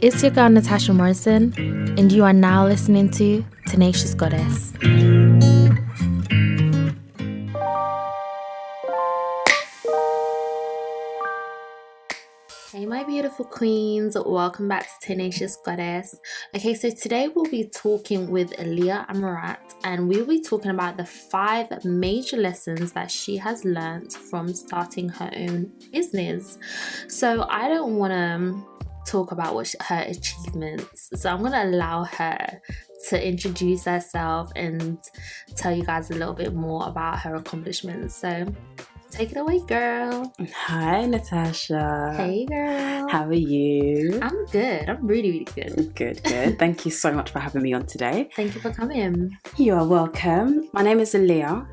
It's your girl Natasha Morrison, and you are now listening to Tenacious Goddess. Hey my beautiful queens, welcome back to Tenacious Goddess. Okay, so today we'll be talking with Aahliyah Amerat, and we'll be talking about the 5 major lessons that she has learned from starting her own business. So I don't want to talk about her achievements, so I'm going to allow her to introduce herself and tell you guys a little bit more about her accomplishments. So take it away, girl. Hi, Natasha. Hey, girl. How are you? I'm good. I'm really, really good. Good. Thank you so much for having me on today. Thank you for coming. You are welcome. My name is Aahliyah.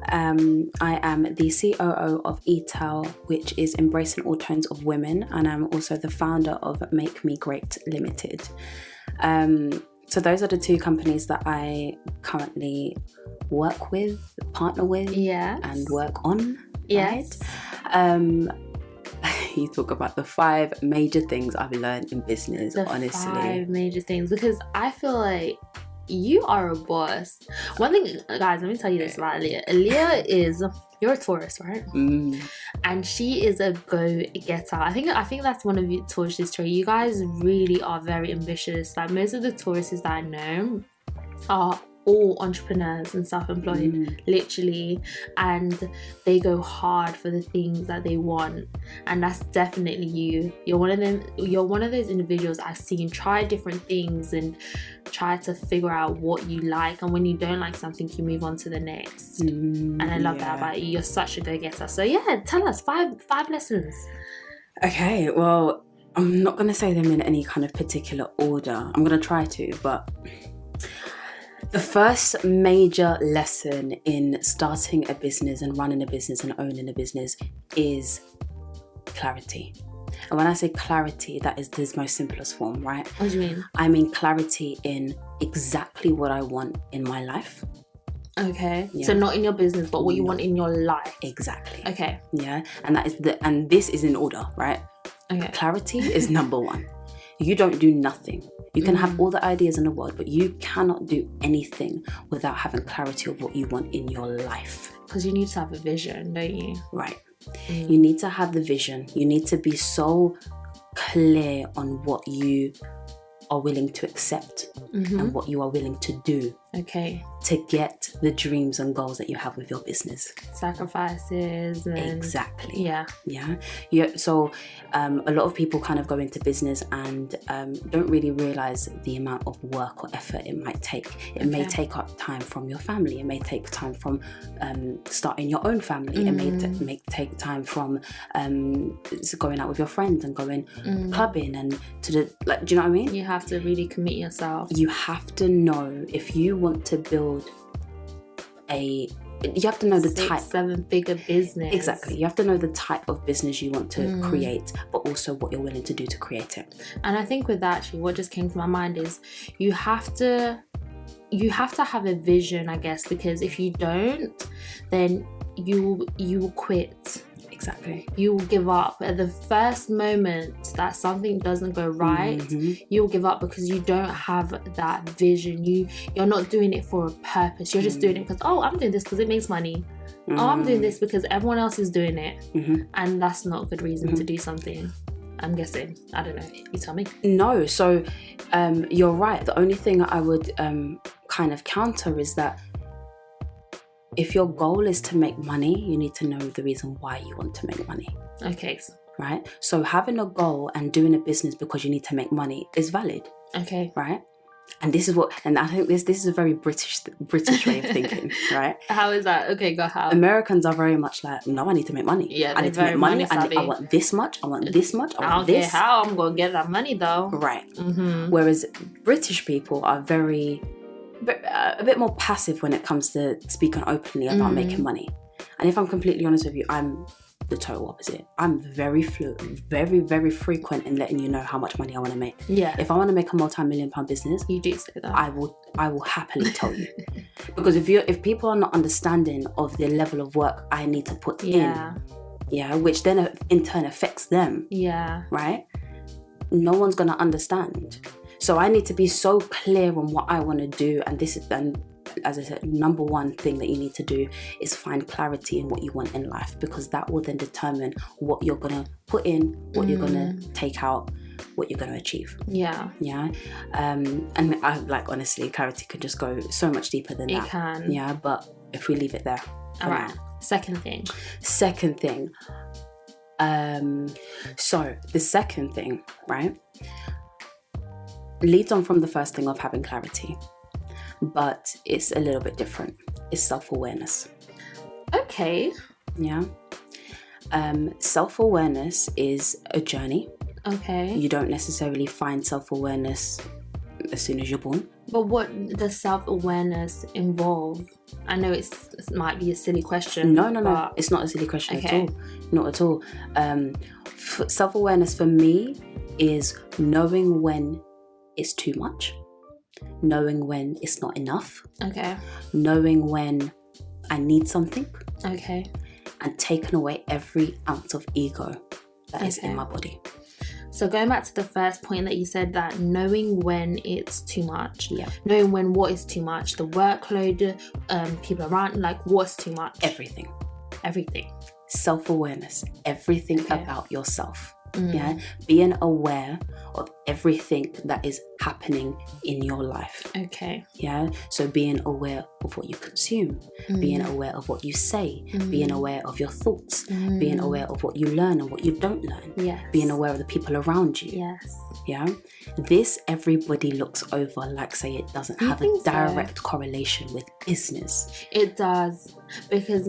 I am the COO of E.A.T.O.W, which is Embracing All Tones of Women, and I'm also the founder of Make Me Great Limited. So those are the 2 companies that I currently work with, partner with, and work on. Yes. Right? You talk about the 5 major things I've learned in business, honestly. 5 major things, because I feel like you are a boss. One thing, guys, let me tell you this about Aahliyah. Aahliyah you're a Taurus, right? And she is a go-getter. I think that's one of your Taurus' traits. You guys really are very ambitious. Like most of the Tauruses that I know are all entrepreneurs and self-employed, literally, and they go hard for the things that they want, and that's definitely you. You're one of those individuals I've seen try different things and try to figure out what you like, and when you don't like something you move on to the next. And I love that about you. You're such a go-getter. So yeah, tell us 5 lessons. Okay, well, I'm not going to say them in any kind of particular order. I'm going to try to, but the first major lesson in starting a business and running a business and owning a business is clarity. And when I say clarity, that is the most simplest form, right? What do you mean? I mean clarity in exactly what I want in my life. Okay. Yeah. So not in your business, but what you want in your life. Exactly. Okay. Yeah. And this is in order, right? Okay. Clarity is number 1. You don't do nothing. You can have all the ideas in the world, but you cannot do anything without having clarity of what you want in your life. Because you need to have a vision, don't you? Right. You need to have the vision. You need to be so clear on what you are willing to accept and what you are willing to do. Okay. To get the dreams and goals that you have with your business. Sacrifices. Exactly. Yeah. So a lot of people kind of go into business and don't really realize the amount of work or effort it might take. It may take up time from your family. It may take time from starting your own family. It may take time from going out with your friends and going clubbing and to the, like, do you know what I mean? You have to really commit yourself. You have to know if you want to build you have to know the 6-7-figure business. Exactly. You have to know the type of business you want to create, but also what you're willing to do to create it. And I think with that, actually, what just came to my mind is you have to have a vision, I guess, because if you don't, then you will quit. Exactly. You will give up at the first moment that something doesn't go right. You'll give up because you don't have that vision. You're not doing it for a purpose. You're just doing it because, I'm doing this because it makes money. I'm doing this because everyone else is doing it. And that's not a good reason to do something, I'm guessing. I don't know. You tell me. No. So you're right. The only thing I would kind of counter is that if your goal is to make money, you need to know the reason why you want to make money. Okay. Right? So having a goal and doing a business because you need to make money is valid. Okay. Right? And I think this is a very British way of thinking, right? How is that? Okay, go how. Americans are very much like, no, I need to make money. Yeah, I need to make money. I want this much. I want this much. I want this. I don't care how I'm going to get that money, though. Right. Whereas British people are a bit more passive when it comes to speaking openly about making money. And if I'm completely honest with you, I'm the total opposite. I'm very very, very frequent in letting you know how much money I want to make. Yeah. If I want to make a multi-million-pound business, you do say that. I will happily tell you. Because if people are not understanding of the level of work I need to put in, which then in turn affects them. Yeah. Right? No one's gonna understand. So I need to be so clear on what I want to do, and this is then, as I said, number one thing that you need to do is find clarity in what you want in life, because that will then determine what you're going to put in, what you're going to take out, what you're going to achieve. Yeah. And I like, honestly, clarity could just go so much deeper than that. It can. Yeah, but if we leave it there. All right. Second thing. So the second thing, right, leads on from the first thing of having clarity, but it's a little bit different. It's self-awareness. Okay. Yeah. Self-awareness is a journey. Okay. You don't necessarily find self-awareness as soon as you're born. But what does self-awareness involve? I know it might be a silly question. No. It's not a silly question at all. Not at all. Self-awareness for me is knowing when it's too much, knowing when it's not enough, okay, knowing when I need something, okay, and taking away every ounce of ego that is in my body. So going back to the first point that you said, that knowing when it's too much, yeah, knowing when what is too much, the workload, people around, like what's too much, everything, self-awareness, everything about yourself. Yeah, being aware of everything that is happening in your life. Okay. Yeah, so being aware of what you consume, being aware of what you say, being aware of your thoughts, being aware of what you learn and what you don't learn. Yes. Being aware of the people around you. Yes. Yeah, this everybody looks over like, say, it doesn't have a direct correlation with business. It does, because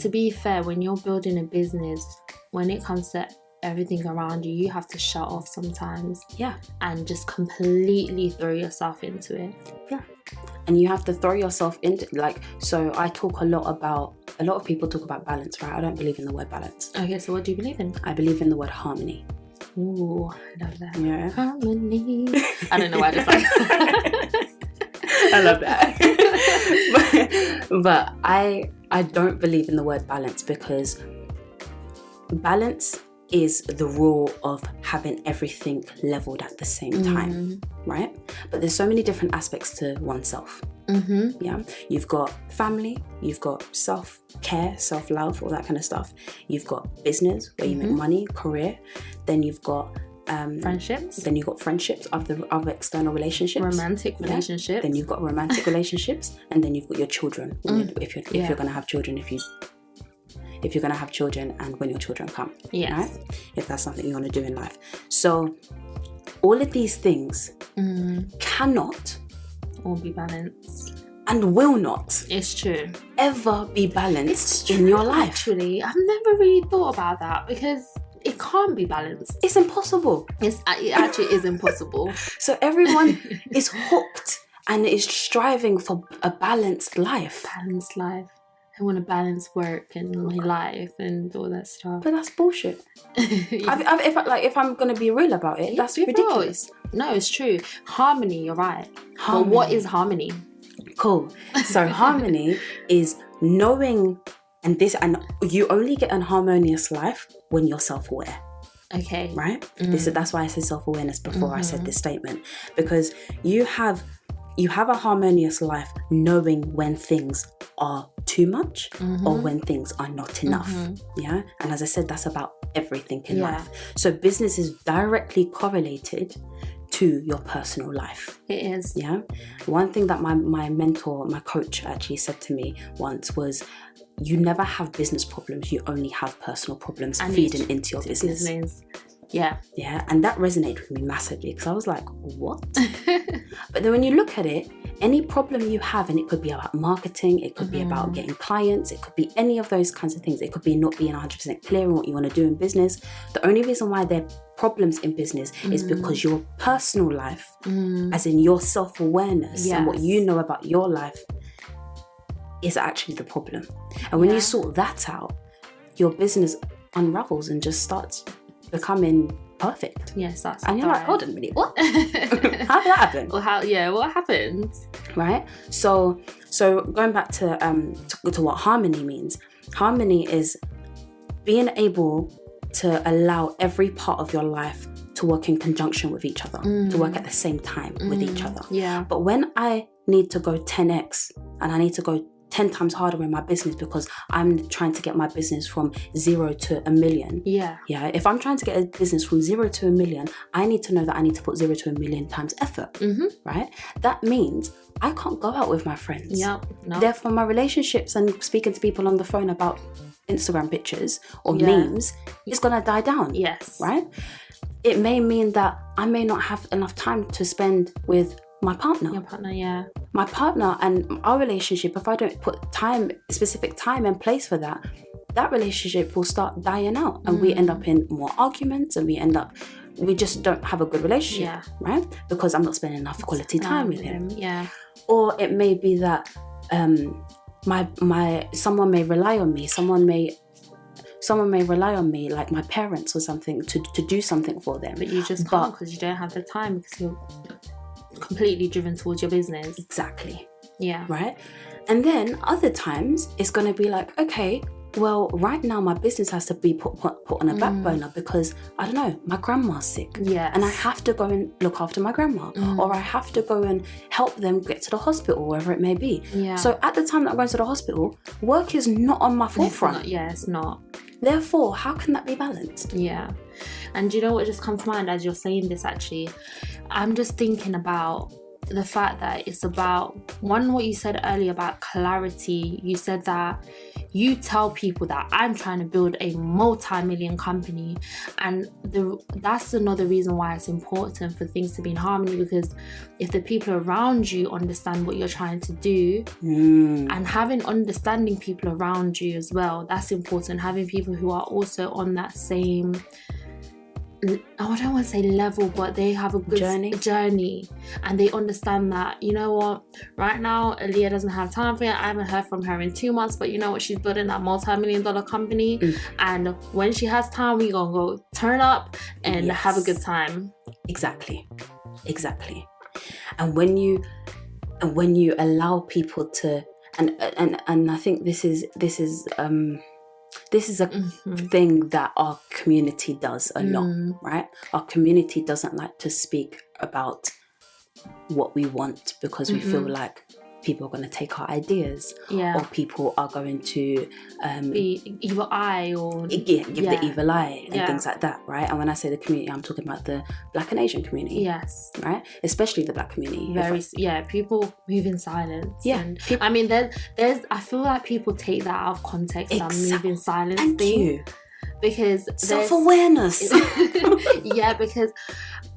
to be fair, when you're building a business, when it comes to everything around you, you have to shut off sometimes. Yeah. And just completely throw yourself into it. Yeah. And you have to throw yourself into, like, so I talk a lot of people talk about balance, right? I don't believe in the word balance. Okay, so what do you believe in? I believe in the word harmony. Ooh, I love that. Yeah. Harmony. I don't know why I just like I love that. but I don't believe in the word balance, because balance is the rule of having everything leveled at the same time, right? But there's so many different aspects to oneself. Yeah, you've got family, you've got self-care, self-love, all that kind of stuff. You've got business, where you make money, career. Then you've got friendships. Then you've got friendships, other external relationships, romantic relationships. Then you've got romantic relationships, and then you've got your children. If you're going to have children, if you're going to have children, and when your children come, right? If that's something you want to do in life. So all of these things cannot all be balanced, and will not, it's true, ever be balanced in your life. Actually, I've never really thought about that, because it can't be balanced. It's impossible. It actually is impossible. So everyone is hooked and is striving for a balanced life. Balanced life. I want to balance work and my life and all that stuff. But that's bullshit. If I'm going to be real about it, that's ridiculous. No, it's true. Harmony, you're right. Harmony. But what is harmony? Cool. So harmony is knowing, and you only get an harmonious life when you're self-aware. Okay. Right? That's why I said self-awareness before I said this statement. Because you have a harmonious life knowing when things are too much or when things are not enough. Yeah. And as I said, that's about everything in life. So business is directly correlated to your personal life. It is. Yeah. One thing that my mentor, my coach actually said to me once was, you never have business problems, you only have personal problems feeding into your business. Yeah. Yeah. And that resonated with me massively, because I was like, what? But then when you look at it, any problem you have, and it could be about marketing, it could be about getting clients, it could be any of those kinds of things. It could be not being 100% clear on what you want to do in business. The only reason why there are problems in business is because your personal life, as in your self-awareness and what you know about your life, is actually the problem. And when you sort that out, your business unravels and just starts becoming perfect. Yes, that's. And you're like, hold on a minute, what? How did that happen? Well, what happened? Right. So going back to what harmony means. Harmony is being able to allow every part of your life to work in conjunction with each other, to work at the same time with each other. Yeah. But when I need to go 10x and I need to go 10 times harder in my business because I'm trying to get my business from 0 to 1 million. Yeah. If I'm trying to get a business from 0 to 1 million, I need to know that I need to put 0 to 1 million times effort, right? That means I can't go out with my friends. No. Therefore, my relationships and speaking to people on the phone about Instagram pictures or memes is going to die down. Yes. Right? It may mean that I may not have enough time to spend with my partner. Your partner, yeah. My partner and our relationship, if I don't put specific time and place for that, that relationship will start dying out and we end up in more arguments and we just don't have a good relationship, right? Because I'm not spending enough quality time with him. Yeah. Or it may be that someone may rely on me. Someone may rely on me, like my parents or something, to do something for them. But you just can't because you don't have the time because you're completely driven towards your business. Exactly. Yeah. Right? And then other times it's going to be like, okay, well, right now my business has to be put on a back burner because, I don't know, my grandma's sick. Yes. And I have to go and look after my grandma. Or I have to go and help them get to the hospital, wherever it may be. Yeah. So at the time that I'm going to the hospital, work is not on my forefront. It's not. Therefore, how can that be balanced? Yeah. And do you know what just comes to mind as you're saying this, actually? I'm just thinking about the fact that it's about, one, what you said earlier about clarity. You said that you tell people that I'm trying to build a multi-million company, and that's another reason why it's important for things to be in harmony, because if the people around you understand what you're trying to do, and having understanding people around you as well, that's important. Having people who are also on that same, I don't want to say level, but they have a good journey and they understand that, you know what, right now Aaliyah doesn't have time for it. I haven't heard from her in 2 months, but you know what, she's building that multi-million-dollar company, and when she has time, we're gonna go turn up and have a good time. Exactly. And when you allow people to, and I think this is a thing that our community does a lot, right? Our community doesn't like to speak about what we want because we feel like people are going to take our ideas, or people are going to be evil eye, or give the evil eye and things like that, right? And when I say the community, I'm talking about the Black and Asian community. Yes. Right? Especially the Black community. People move in silence. Yeah. And, I mean, there's I feel like people take that out of context, that move in silence thing. Because self-awareness. Because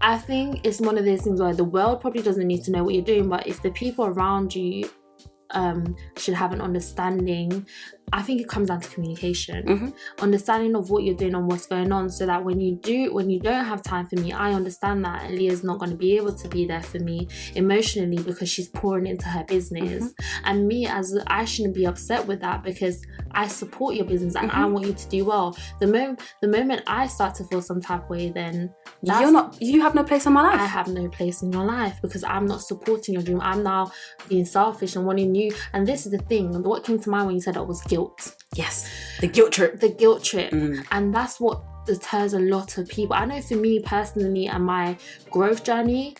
I think it's one of those things where the world probably doesn't need to know what you're doing, but if the people around you should have an understanding, I think it comes down to communication, understanding of what you're doing and what's going on, so that when you don't have time for me, I understand that Aaliyah's not going to be able to be there for me emotionally because she's pouring into her business, and I shouldn't be upset with that because I support your business and I want you to do well. The moment I start to feel some type of way, then you have no place in my life. I have no place in your life because I'm not supporting your dream. I'm now being selfish and wanting you. And this is the thing. What came to mind when you said it was guilt. Yes, the guilt trip. And that's what deters a lot of people. I know for me personally and my growth journey,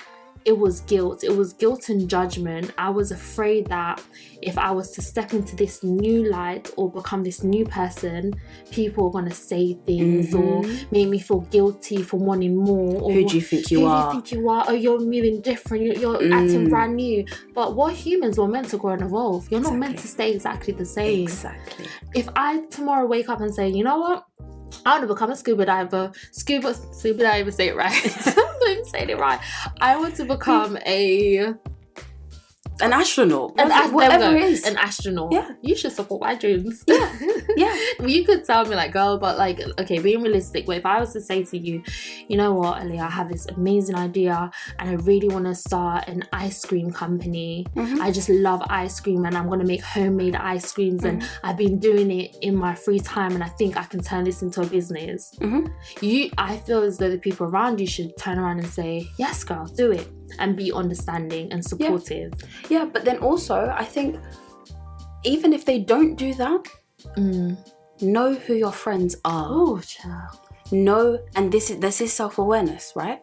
it was guilt. It was guilt and judgment. I was afraid that if I was to step into this new light or become this new person, people are going to say things or make me feel guilty for wanting more. Or who do you think you are? Who do you think you are? Oh, you're moving different. You're acting brand new. But we're humans. We're meant to grow and evolve. You're not meant to stay exactly the same. Exactly. If I tomorrow wake up and say, you know what? I want to become a scuba diver. Scuba diver, say it right. I'm saying it right. I want to become an astronaut. Whatever it is. An astronaut. Yeah. You should support my dreams. Yeah. You could tell me, like, girl, but like, okay, being realistic. But if I was to say to you, you know what, Aaliyah, I have this amazing idea and I really want to start an ice cream company. I just love ice cream and I'm going to make homemade ice creams and I've been doing it in my free time and I think I can turn this into a business. I feel as though the people around you should turn around and say, yes, girl, do it. And be understanding and supportive. Yeah, but then also, I think, even if they don't do that, know who your friends are. Oh, child. know, and this is self-awareness, right?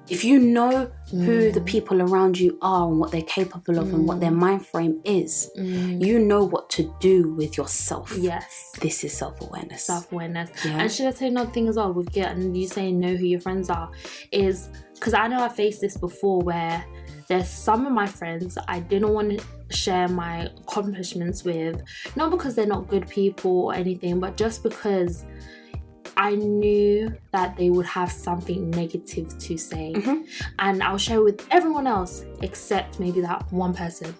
If you know who the people around you are and what they're capable of and what their mind frame is, you know what to do with yourself. Yes. This is self-awareness. Yeah. And should I say another thing as well with and you saying know who your friends are, is because I know I faced this before where there's some of my friends I didn't want to share my accomplishments with, not because they're not good people or anything, but just because I knew that they would have something negative to say, and I'll share with everyone else except maybe that one person.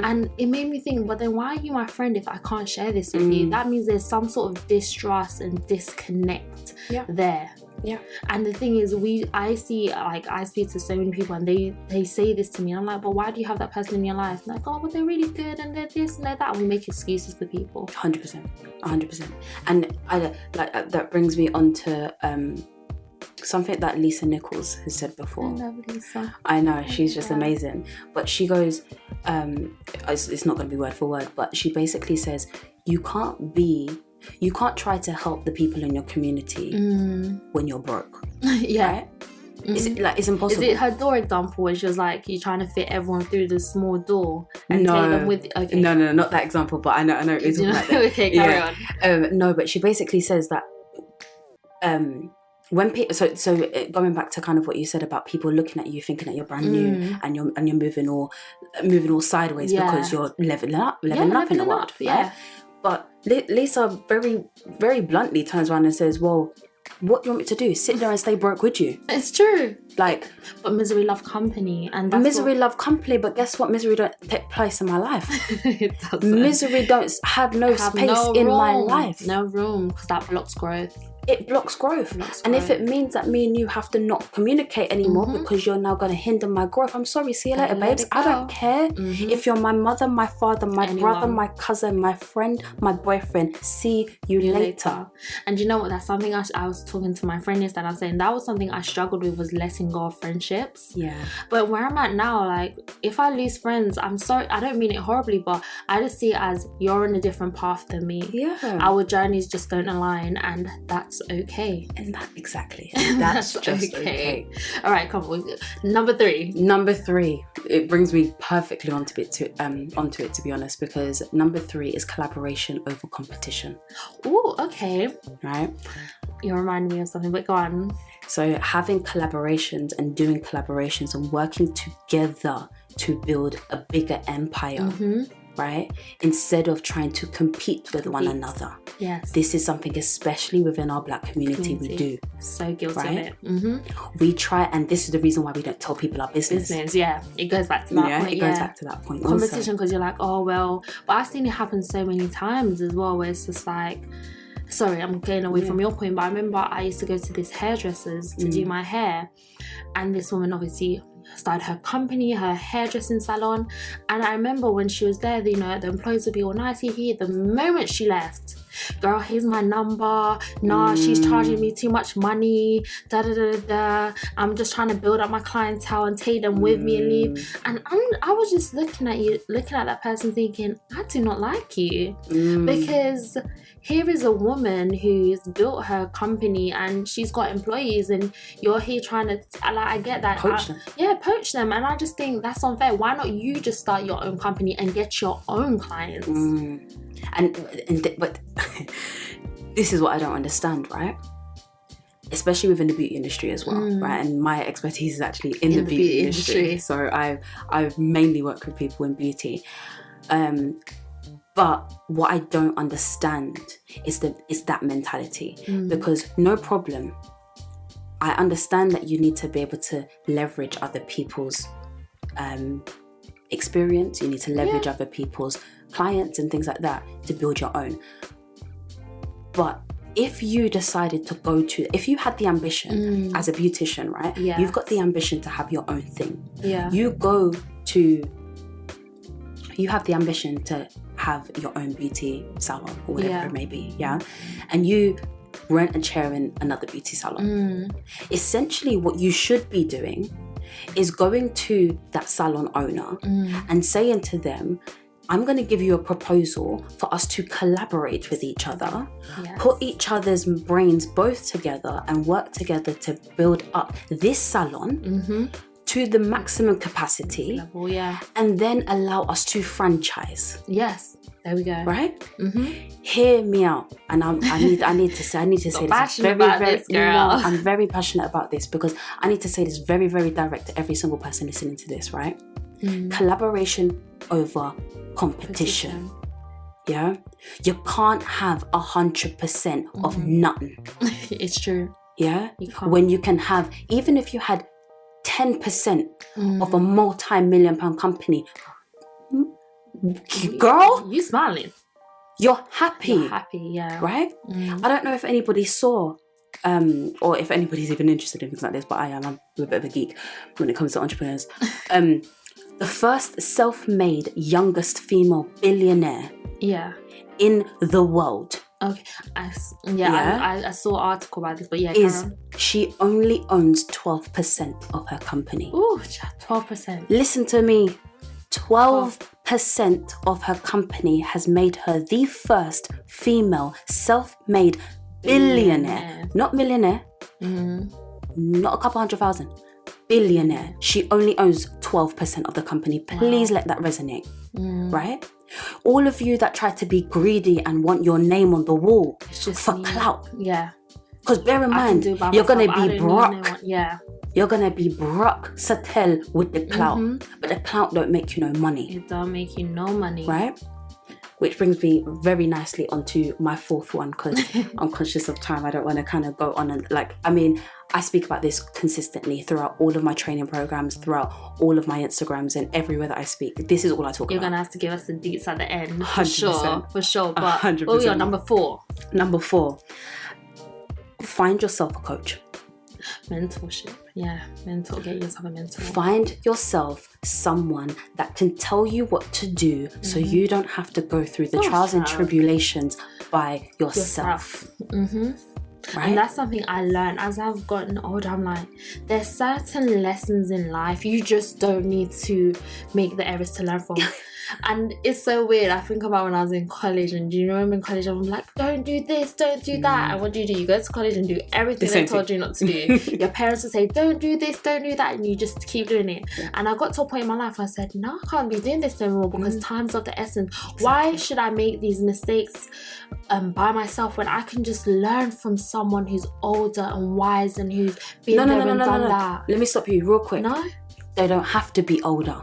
And it made me think, but then why are you my friend if I can't share this with you? That means there's some sort of distrust and disconnect there. Yeah. And the thing is, I speak to so many people and they say this to me. I'm like, but why do you have that person in your life? I'm like, oh, but they're really good and they're this and they're that. And we make excuses for people. 100%. And that brings me on to something that Lisa Nichols has said before. I love Lisa. I know, she's just amazing. But she goes, it's not going to be word for word, but she basically says, you can't try to help the people in your community when you're broke. Right? It's impossible. Is it her door example where she was like, you're trying to fit everyone through this small door and take them with? Okay. No, not that example, but I know it is like that. Okay, carry on. No, but she basically says that when people, so going back to kind of what you said about people looking at you thinking that you're brand new and you're moving all sideways because you're leveling up in the world, right? But Lisa very, very bluntly turns around and says, well, what do you want me to do? Sit there and stay broke with you? It's true. Like, but misery love company, and love company. But guess what? Misery don't take place in my life. It doesn't. Misery don't have no space in my life. No room, because that blocks growth. It blocks growth. And if it means that me and you have to not communicate anymore because you're now going to hinder my growth, I'm sorry, see you later, babes. I don't care if you're my mother, my father, my brother, my cousin, my friend, my boyfriend. See you later. And you know what? That's something I was talking to my friend yesterday. I was saying that was something I struggled with, was letting go of friendships. Yeah. But where I'm at now, like, if I lose friends, I'm sorry. I don't mean it horribly, but I just see it as you're on a different path than me. Yeah. Our journeys just don't align, and that's okay. And that's just okay. All right, come on. Number three, it brings me perfectly onto it to be honest, because number 3 is collaboration over competition. Oh, okay. Right, you remind me of something, but go on. So having collaborations and doing collaborations and working together to build a bigger empire, right? Instead of trying to compete with one another. Yes. This is something, especially within our Black community, we do. So guilty right? of it. We try, and this is the reason why we don't tell people our business. Yeah. It goes back to that point. It goes back to that point. Competition, because you're like, oh, well, but I've seen it happen so many times as well, where it's just like, sorry, I'm getting away from your point, but I remember I used to go to this hairdresser's to do my hair, and this woman obviously started her company, her hairdressing salon, and I remember when she was there, you know, the employees would be all nice. The moment she left, girl, here's my number. Nah, she's charging me too much money. I'm just trying to build up my clientele and take them with me and leave. And I was just looking at that person thinking, I do not like you, because here is a woman who's built her company and she's got employees, and you're here trying to, I get that. Poach them. And I just think that's unfair. Why not you just start your own company and get your own clients? But this is what I don't understand, right? Especially within the beauty industry as well, right? And my expertise is actually in the beauty industry. So I've mainly worked with people in beauty. But what I don't understand is that mentality, because no problem. I understand that you need to be able to leverage other people's experience. You need to leverage other people's clients and things like that to build your own. But if you decided to if you had the ambition as a beautician, right? Yeah. You've got the ambition to have your own thing. Yeah. You have the ambition to have your own beauty salon or whatever it may be, and you rent a chair in another beauty salon. Essentially, what you should be doing is going to that salon owner and saying to them, I'm going to give you a proposal for us to collaborate with each other, put each other's brains both together and work together to build up this salon to the maximum capacity and then allow us to franchise. Yes. There we go. Right? Hear me out. And I need to say this I'm very passionate about this because I need to say this very, very direct to every single person listening to this, right? Collaboration over competition. Yeah? You can't have 100% of nothing. It's true. Yeah? When you can have, even if you had 10% of a multi-million-pound company, girl, you smiling, you're happy, yeah, right? I don't know if anybody saw or if anybody's even interested in things like this, but I'm a bit of a geek when it comes to entrepreneurs. The first self-made youngest female billionaire in the world. Okay, I saw an article about this, but she only owns 12% of her company. Ooh, 12%. Listen to me. 12% of her company has made her the first female self-made billionaire. Not millionaire, not a couple 100,000, billionaire. She only owns 12% of the company. Please let that resonate, right? All of you that try to be greedy and want your name on the wall for clout. Yeah. Because bear in mind, you're going to be broke. You're going to be broke, Satel, with the clout. But the clout don't make you no money. It don't make you no money. Right? Which brings me very nicely onto my fourth one, because I'm conscious of time. I don't want to kind of go on and I speak about this consistently throughout all of my training programs, throughout all of my Instagrams and everywhere that I speak. This is all I talk about. You're going to have to give us the deets at the end. 100%. For sure. But 100%. what are we on? Number 4. Number 4. Find yourself a coach. Mentorship. Yeah, get yourself a mentor. Find yourself someone that can tell you what to do so you don't have to go through the trials and tribulations by yourself. Right? And that's something I learned as I've gotten older. I'm like, there's certain lessons in life you just don't need to make the errors to learn from. And it's so weird. I think about when I was in college, and do you know I'm in college, I'm like, don't do this, don't do that. And what do? You go to college and do everything they told you not to do. Your parents will say, don't do this, don't do that, and you just keep doing it. And I got to a point in my life where I said, no, I can't be doing this anymore because time's of the essence. Exactly. Why should I make these mistakes by myself when I can just learn from someone who's older and wise and who's been there and done that? Let me stop you real quick. No? They don't have to be older.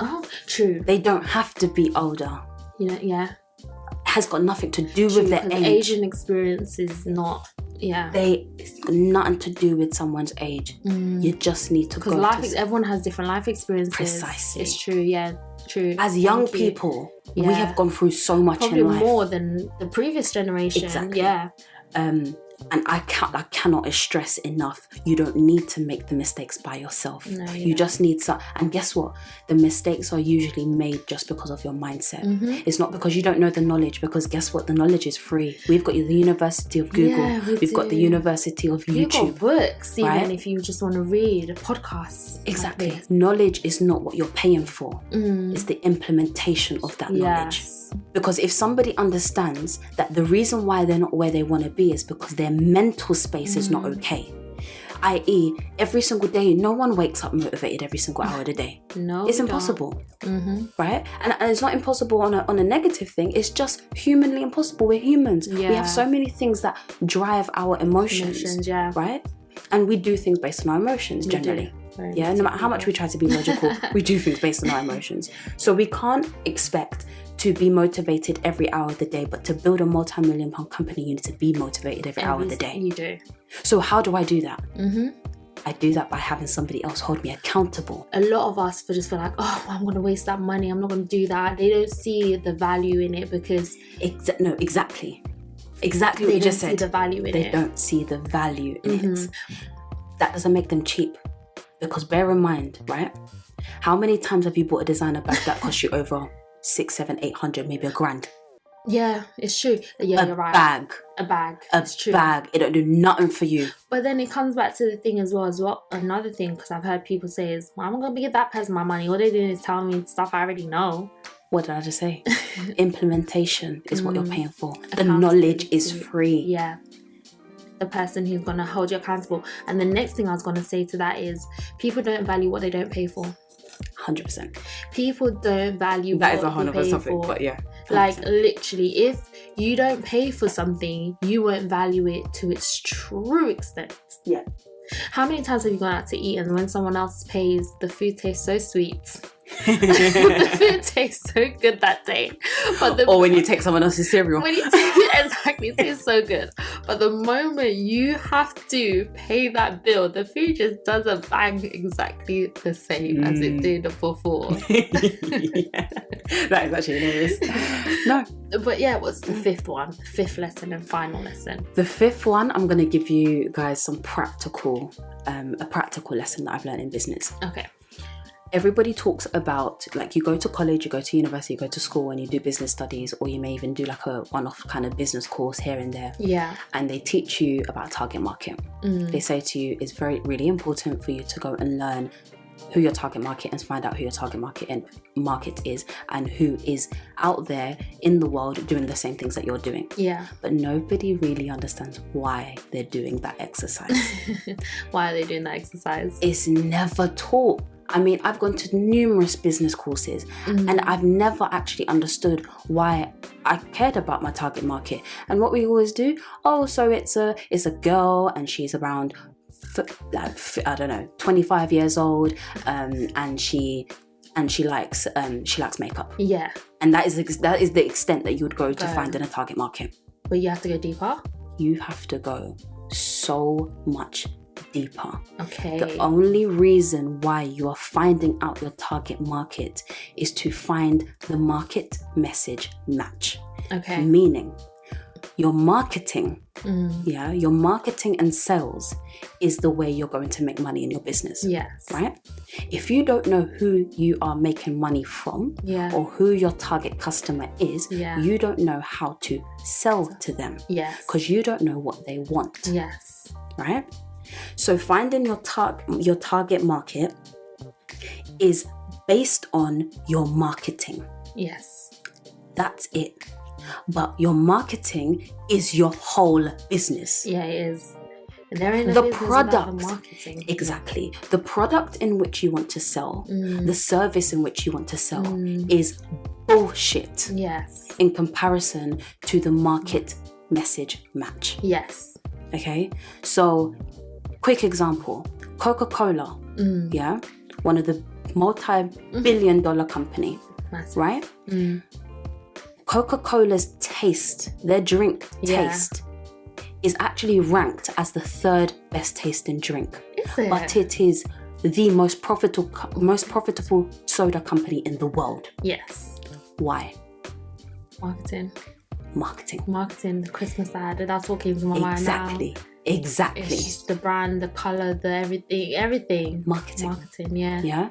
Oh, true. They don't have to be older. Yeah. It has got nothing to do with their age. Asian experience is not. Yeah. It's got nothing to do with someone's age. You just need to go. Because everyone has different life experiences. Precisely. It's true. Yeah. True. As young people, we have gone through so much probably in life. More than the previous generation. Exactly. Yeah. And I cannot stress enough, you don't need to make the mistakes by yourself. No, you just need to. And guess what? The mistakes are usually made just because of your mindset. It's not because you don't know the knowledge, because guess what? The knowledge is free. We've got the University of Google. Yeah, we've got the University of YouTube. You've got books, even if you just want to read podcasts. Exactly. Like knowledge is not what you're paying for. It's the implementation of that knowledge. Because if somebody understands that the reason why they're not where they want to be is because their mental space is not okay, i.e. every single day no one wakes up motivated every single hour of the day. No, it's impossible. Right? And it's not impossible on a negative thing, it's just humanly impossible. We're humans. We have so many things that drive our emotions, right? And we do things based on our emotions generally. No matter how much we try to be logical, we do things based on our emotions. So we can't expect to be motivated every hour of the day, but to build a multi-million pound company, you need to be motivated every hour of the day. You do. So how do I do that? I do that by having somebody else hold me accountable. A lot of us just feel like, oh, I'm going to waste that money, I'm not going to do that. They don't see the value in it because... Exactly what you just said. They don't see the value in it. They don't see the value in it. That doesn't make them cheap. Because bear in mind, right? How many times have you bought a designer bag that cost you over 600, 700, 800, maybe $1,000? Yeah, it's true. Yeah, you're right. A bag. It's true. A bag. It don't do nothing for you. But then it comes back to the thing as well. Another thing, because I've heard people say is, well, I'm not going to give that person my money. All they're doing is telling me stuff I already know. What did I just say? Implementation is what you're paying for. The knowledge is free. Yeah. The person who's going to hold you accountable. And the next thing I was going to say to that is people don't value what they don't pay for. 100%. People don't value that what is a whole they other pay topic, for. but yeah. 100%. Like literally, if you don't pay for something, you won't value it to its true extent. Yeah. How many times have you gone out to eat and when someone else pays, the food tastes so sweet? The food tastes so good that day. Or when you take someone else's cereal. When you take it, exactly, it tastes so good. But the moment you have to pay that bill, the food just doesn't bang exactly the same as it did before. Yeah. That is actually hilarious. No. But yeah, what's the fifth one? The fifth lesson and final lesson. The fifth one, I'm going to give you guys some practical, a practical lesson that I've learned in business. Okay. Everybody talks about, like, you go to college, you go to university, you go to school and you do business studies, or you may even do like a one-off kind of business course here and there. Yeah. And they teach you about target market. They say to you, it's really important for you to go and learn who your target market is, find out who your target market is, and who is out there in the world doing the same things that you're doing. Yeah. But nobody really understands why they're doing that exercise. Why are they doing that exercise? It's never taught. I mean, I've gone to numerous business courses and I've never actually understood why I cared about my target market. And what we always do, so it's a girl and she's around, I don't know, 25 years old, and she likes makeup. Yeah. And that is the extent that you would go to find in a target market. But you have to go deeper? You have to go so much deeper. Okay. The only reason why you are finding out your target market is to find the market message match. Okay. Meaning your marketing, your marketing and sales is the way you're going to make money in your business. Yes. Right? If you don't know who you are making money from, or who your target customer is, you don't know how to sell to them. Yes. Because you don't know what they want. Yes. Right? So finding your target market is based on your marketing. Yes. That's it. But your marketing is your whole business. Yeah, it is. There ain't the business product, without the marketing. Exactly. The product in which you want to sell, the service in which you want to sell is bullshit. Yes. In comparison to the market message match. Yes. Okay. So, quick example: Coca-Cola. One of the multi-billion-dollar company. Massive. Right? Coca-Cola's taste, their drink taste, is actually ranked as the third best tasting drink. Is it? But it is the most profitable soda company in the world. Yes. Why? Marketing. Marketing. The Christmas ad. That's what came to my mind now. Exactly. It's just the brand, the colour, the everything. Marketing, yeah. Yeah.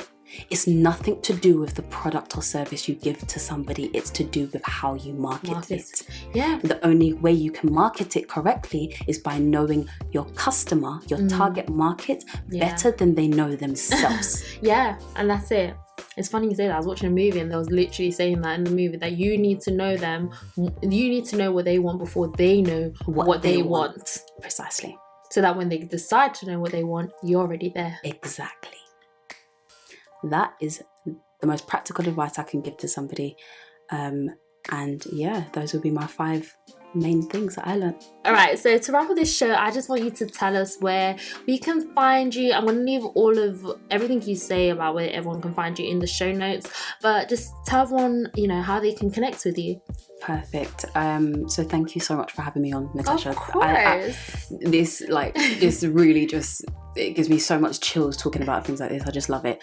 It's nothing to do with the product or service you give to somebody. It's to do with how you market it. Yeah. The only way you can market it correctly is by knowing your customer, your target market, better than they know themselves. Yeah, and that's it. It's funny you say that. I was watching a movie and they was literally saying that in the movie, that you need to know them. You need to know what they want before they know what they want. Precisely. So that when they decide to know what they want, you're already there. Exactly. That is the most practical advice I can give to somebody. And yeah, those would be my 5 main things that I learned. All right, so to wrap up this show, I just want you to tell us where we can find you. I'm going to leave all of everything you say about where everyone can find you in the show notes, but just tell everyone, how they can connect with you. Perfect. So thank you so much for having me on, Natasha. Of course. This really just, it gives me so much chills talking about things like this. I just love it.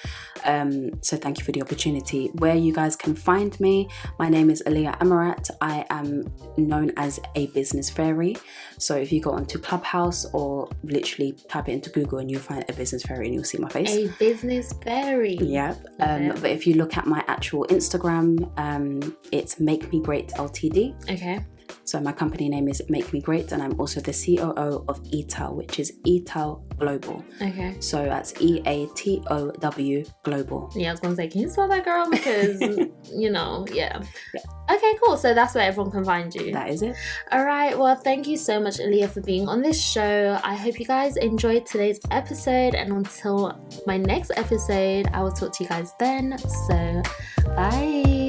So thank you for the opportunity. Where you guys can find me, my name is Aahliyah Amerat. I am known as a business fairy. So if you go onto Clubhouse or literally type it into Google and you'll find a business fairy and you'll see my face. A business fairy. Yeah. But if you look at my actual Instagram, it's Make Me Great LTD. Okay. So my company name is Make Me Great, and I'm also the COO of E.A.T.O.W, which is E.A.T.O.W Global. Okay. So that's E.A.T.O.W Global. Yeah, I was gonna say, can you spell that, girl? Because yeah. Okay, cool. So that's where everyone can find you. That is it. All right. Well, thank you so much, Aahliyah, for being on this show. I hope you guys enjoyed today's episode, and until my next episode, I will talk to you guys then. So, bye.